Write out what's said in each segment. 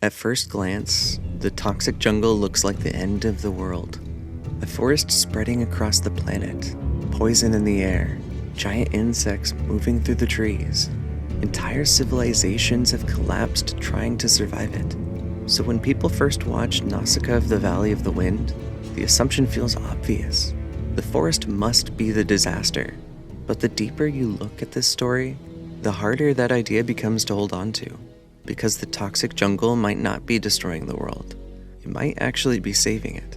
At first glance, the toxic jungle looks like the end of the world. A forest spreading across the planet, poison in the air, giant insects moving through the trees. Entire civilizations have collapsed trying to survive it. So when people first watch Nausicaa of the Valley of the Wind, the assumption feels obvious. The forest must be the disaster. But the deeper you look at this story, the harder that idea becomes to hold on to. Because the toxic jungle might not be destroying the world. It might actually be saving it.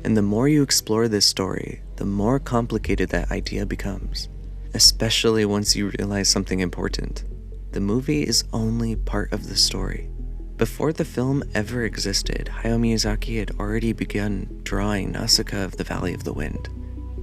And the more you explore this story, the more complicated that idea becomes. Especially once you realize something important. The movie is only part of the story. Before the film ever existed, Hayao Miyazaki had already begun drawing Nausicaa of the Valley of the Wind.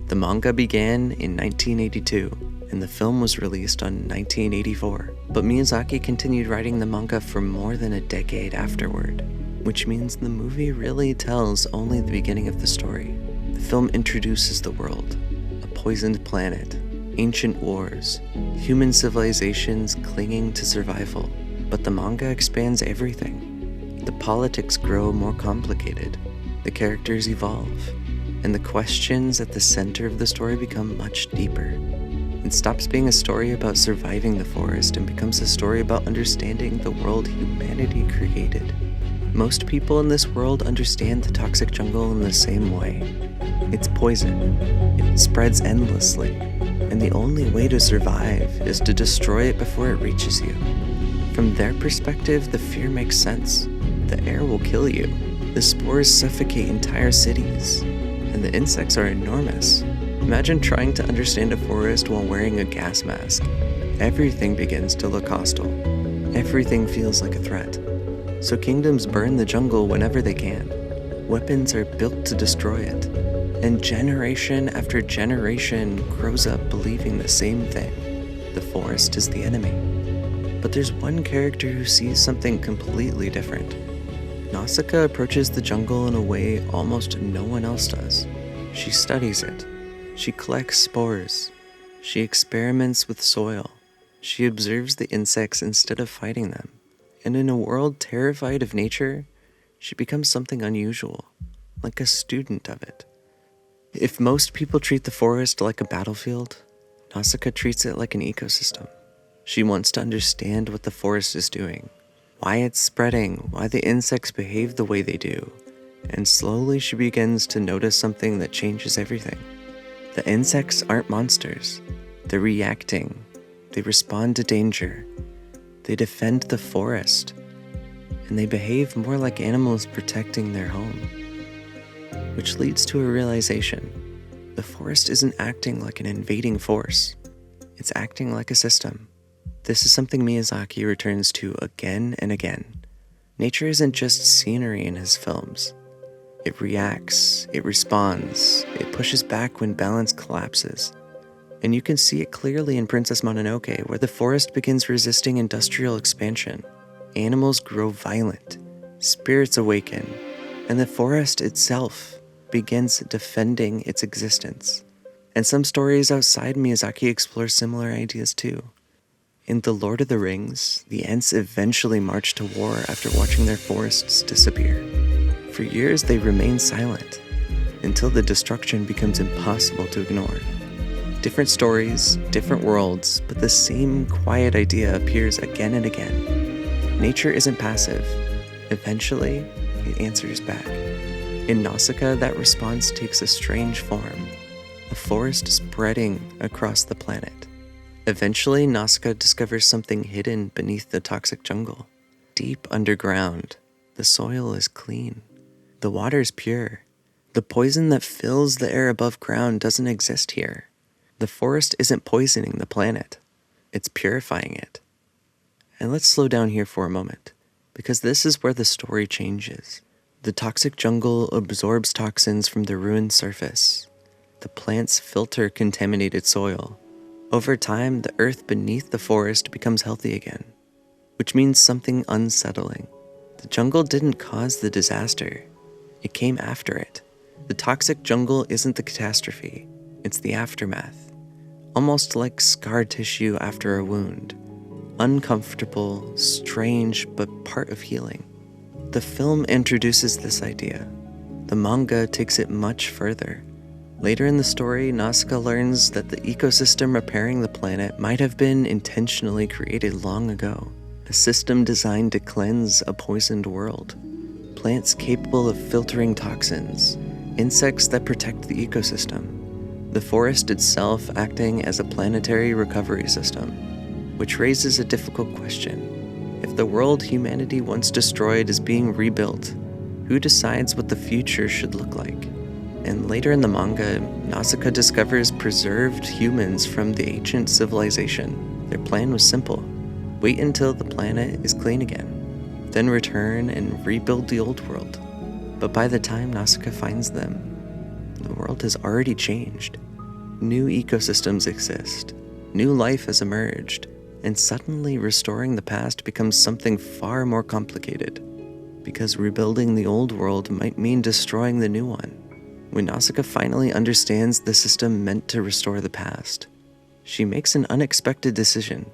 The manga began in 1982. And the film was released on 1984. But Miyazaki continued writing the manga for more than a decade afterward, which means the movie really tells only the beginning of the story. The film introduces the world, a poisoned planet, ancient wars, human civilizations clinging to survival. But the manga expands everything. The politics grow more complicated, the characters evolve, and the questions at the center of the story become much deeper. It stops being a story about surviving the forest and becomes a story about understanding the world humanity created. Most people in this world understand the toxic jungle in the same way. It's poison. It spreads endlessly. And the only way to survive is to destroy it before it reaches you. From their perspective, the fear makes sense. The air will kill you. The spores suffocate entire cities. And the insects are enormous. Imagine trying to understand a forest while wearing a gas mask. Everything begins to look hostile. Everything feels like a threat. So kingdoms burn the jungle whenever they can. Weapons are built to destroy it. And generation after generation grows up believing the same thing. The forest is the enemy. But there's one character who sees something completely different. Nausicaa approaches the jungle in a way almost no one else does. She studies it. She collects spores. She experiments with soil. She observes the insects instead of fighting them. And in a world terrified of nature, she becomes something unusual, like a student of it. If most people treat the forest like a battlefield, Nausicaa treats it like an ecosystem. She wants to understand what the forest is doing, why it's spreading, why the insects behave the way they do, and slowly she begins to notice something that changes everything. The insects aren't monsters. They're reacting. They respond to danger. They defend the forest. And they behave more like animals protecting their home. Which leads to a realization. The forest isn't acting like an invading force. It's acting like a system. This is something Miyazaki returns to again and again. Nature isn't just scenery in his films. It reacts, it responds, it pushes back when balance collapses. And you can see it clearly in Princess Mononoke, where the forest begins resisting industrial expansion. Animals grow violent, spirits awaken, and the forest itself begins defending its existence. And some stories outside Miyazaki explore similar ideas too. In The Lord of the Rings, the Ents eventually march to war after watching their forests disappear. For years, they remain silent, until the destruction becomes impossible to ignore. Different stories, different worlds, but the same quiet idea appears again and again. Nature isn't passive. Eventually, it answers back. In Nausicaa, that response takes a strange form, a forest spreading across the planet. Eventually, Nausicaa discovers something hidden beneath the toxic jungle. Deep underground, the soil is clean. The water is pure. The poison that fills the air above ground doesn't exist here. The forest isn't poisoning the planet. It's purifying it. And let's slow down here for a moment, because this is where the story changes. The toxic jungle absorbs toxins from the ruined surface. The plants filter contaminated soil. Over time, the earth beneath the forest becomes healthy again, which means something unsettling. The jungle didn't cause the disaster. It came after it. The toxic jungle isn't the catastrophe, it's the aftermath. Almost like scar tissue after a wound. Uncomfortable, strange, but part of healing. The film introduces this idea. The manga takes it much further. Later in the story, Nausicaa learns that the ecosystem repairing the planet might have been intentionally created long ago, a system designed to cleanse a poisoned world. Plants capable of filtering toxins, insects that protect the ecosystem, the forest itself acting as a planetary recovery system, which raises a difficult question. If the world humanity once destroyed is being rebuilt, who decides what the future should look like? And later in the manga, Nausicaa discovers preserved humans from the ancient civilization. Their plan was simple: wait until the planet is clean again, then return and rebuild the old world. But by the time Nausicaa finds them, the world has already changed. New ecosystems exist, new life has emerged, and suddenly restoring the past becomes something far more complicated, because rebuilding the old world might mean destroying the new one. When Nausicaa finally understands the system meant to restore the past, she makes an unexpected decision.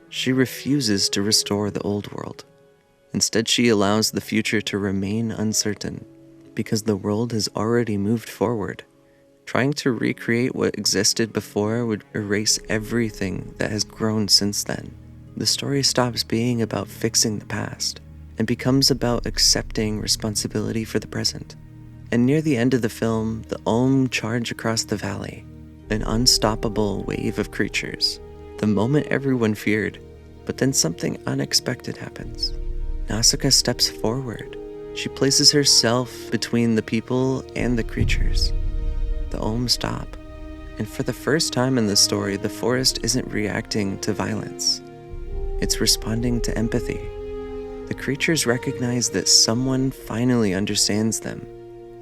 She refuses to restore the old world. Instead, she allows the future to remain uncertain, because the world has already moved forward. Trying to recreate what existed before would erase everything that has grown since then. The story stops being about fixing the past and becomes about accepting responsibility for the present. And near the end of the film, the Ohm charge across the valley, an unstoppable wave of creatures. The moment everyone feared, but then something unexpected happens. Nausicaa steps forward. She places herself between the people and the creatures. The Ohm stop, and for the first time in the story, the forest isn't reacting to violence. It's responding to empathy. The creatures recognize that someone finally understands them,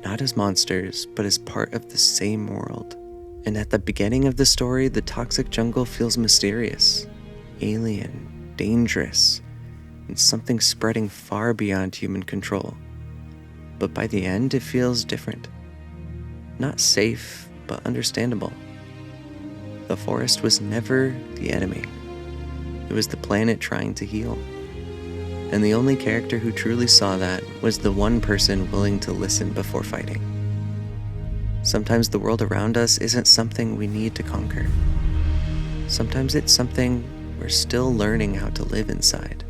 not as monsters, but as part of the same world. And at the beginning of the story, the toxic jungle feels mysterious, alien, dangerous, and something spreading far beyond human control. But by the end, it feels different. Not safe, but understandable. The forest was never the enemy. It was the planet trying to heal. And the only character who truly saw that was the one person willing to listen before fighting. Sometimes the world around us isn't something we need to conquer. Sometimes it's something we're still learning how to live inside.